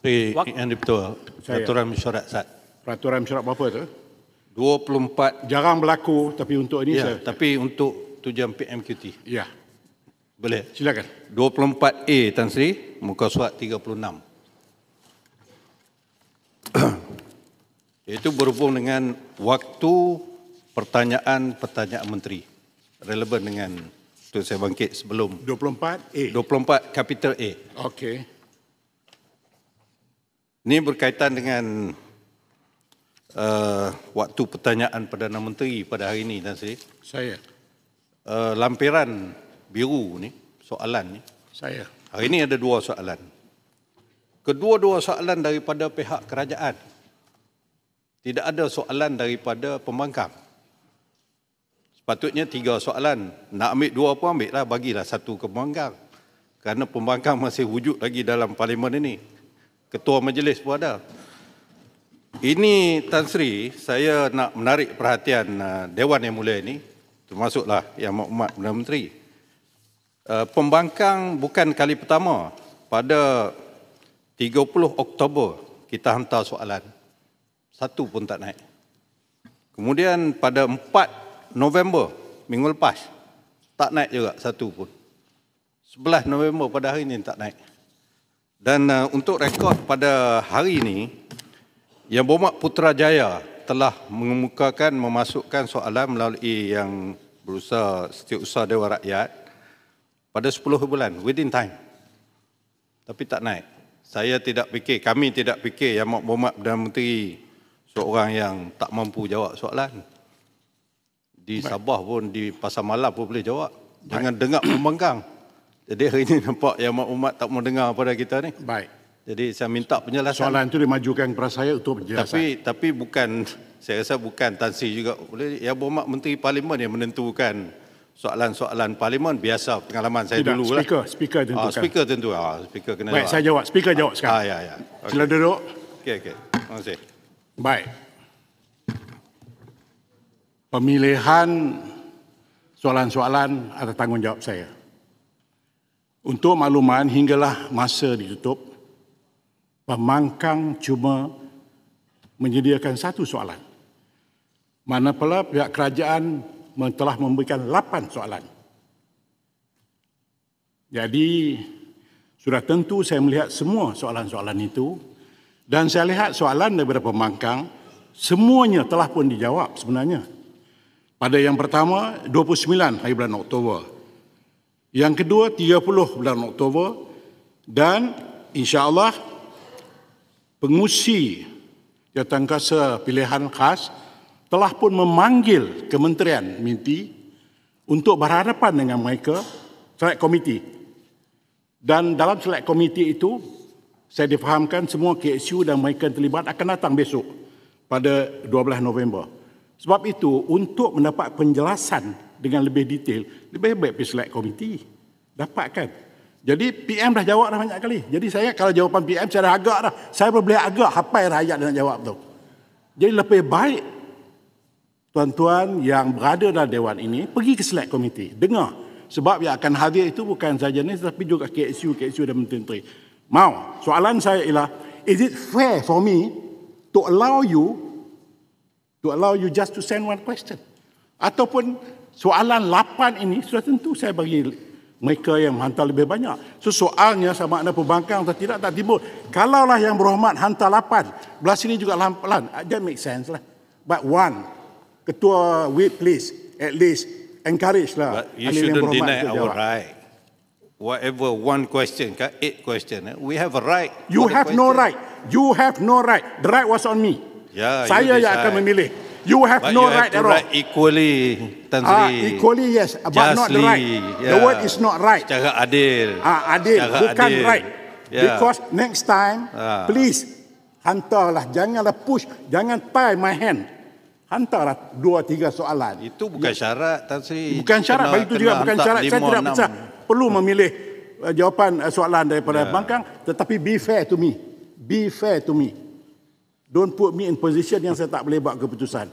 Yang betul. Peraturan mesyuarat SAT. Peraturan mesyuarat berapa tu? 24. Jarang berlaku, tapi untuk ini Ya, tapi untuk tujuan PMQT. Ya. Boleh? Silakan. 24A Tan Sri, muka surat 36. Itu berhubung dengan waktu pertanyaan menteri. Relevan dengan tu saya bangkit sebelum 24A. 24 capital A. Okey. Ini berkaitan dengan waktu pertanyaan Perdana Menteri pada hari ini, Tan Sri. Saya. Lampiran biru ni, soalan ni. Saya. Hari ini ada dua soalan. Kedua-dua soalan daripada pihak kerajaan. Tidak ada soalan daripada pembangkang. Sepatutnya 3 soalan. Nak ambil 2 pun ambil lah, bagilah 1 ke pembangkang. Kerana pembangkang masih wujud lagi dalam parlimen ini. Ketua majlis pun ada. Ini Tan Sri, saya nak menarik perhatian Dewan Yang Mulia ini, termasuklah Yang Maklumat Perdana Menteri. Pembangkang bukan kali pertama. Pada 30 Oktober kita hantar soalan. 1 pun tak naik. Kemudian pada 4 November minggu lepas tak naik juga 1 pun. 11 November pada hari ini tak naik. Dan untuk rekod pada hari ini, Yang Berhormat Putrajaya telah mengemukakan memasukkan soalan melalui yang berusaha Setiausaha Dewan Rakyat pada 10 bulan, within time. Tapi tak naik. Saya tidak fikir, kami tidak fikir Yang Berhormat Perdana Menteri seorang yang tak mampu jawab soalan. Di Sabah pun, di Pasar Malam pun boleh jawab. Jangan dengar pembangkang. Jadi hari ini nampak Yang Maklumat tak mau dengar pada kita ni. Baik. Jadi saya minta penjelasan. Soalan itu dimajukan kepada saya untuk penjelasan. Tapi bukan, saya rasa bukan Tan Sri juga. Yang Berhormat Menteri Parlimen yang menentukan soalan-soalan Parlimen. Biasa pengalaman saya Tidak, dulu lah. Speaker tentukan. Speaker tentu. Speaker kena baik, jawab. saya jawab. Speaker jawab sekarang. Ya. Okay. Sila duduk. Okey. Terima kasih. Baik. Pemilihan soalan-soalan atas tanggungjawab saya. Untuk makluman, hinggalah masa ditutup, pembangkang cuma menyediakan 1 soalan. Manakala pihak kerajaan telah memberikan 8 soalan. Jadi, sudah tentu saya melihat semua soalan-soalan itu dan saya lihat soalan daripada pembangkang semuanya telah pun dijawab sebenarnya. Pada yang pertama, 29 hari bulan Oktober. Yang kedua, 30 bulan Oktober. Dan insya-Allah pengusi Jawatankuasa Pilihan Khas telah pun memanggil Kementerian MINTI untuk berhadapan dengan mereka select committee. Dan dalam select committee itu, saya difahamkan semua KSU dan mereka yang terlibat akan datang besok pada 12 November. Sebab itu, untuk mendapat penjelasan dengan lebih detail, lebih baik pergi select committee. Dapatkan. Jadi PM dah jawab dah banyak kali. Jadi saya kalau jawapan PM saya dah agak dah. Saya boleh agak hafal rakyat nak jawab tu. Jadi lebih baik tuan-tuan yang berada dalam Dewan ini pergi ke select committee. Dengar. Sebab yang akan hadir itu bukan saja ni tetapi juga KSU dan menteri-menteri. Mau, soalan saya ialah, is it fair for me to allow you just to send one question? Ataupun soalan 8 ini sudah tentu saya bagi mereka yang hantar lebih banyak. So soalnya sama ada pembangkang atau tidak tak timbul. Kalaulah Yang Berhormat hantar 8, belah sini juga 8, that make sense lah. But one, Ketua Whip please, at least encourage lah. But you shouldn't deny our right. Whatever one question, 8 question, we have a right. You have no right. You have no right. The right was on me. Yeah, saya yang akan memilih. You have but no you right have at all. Right equally, Tan Sri. Equally yes, but justly, not the right. Yeah. The word is not right. Secara adil. Adil, secara bukan adil. right. Yeah. Because next time, please hantarlah, janganlah push, jangan tie my hand. Hantarlah 2-3 soalan. Itu bukan syarat, Tan Sri. Bukan syarat, bagi itu juga bukan syarat. Saya tidak bisa perlu memilih jawapan soalan daripada pembangkang, tetapi be fair to me. Be fair to me. Don't put me in position yang saya tak boleh buat keputusan.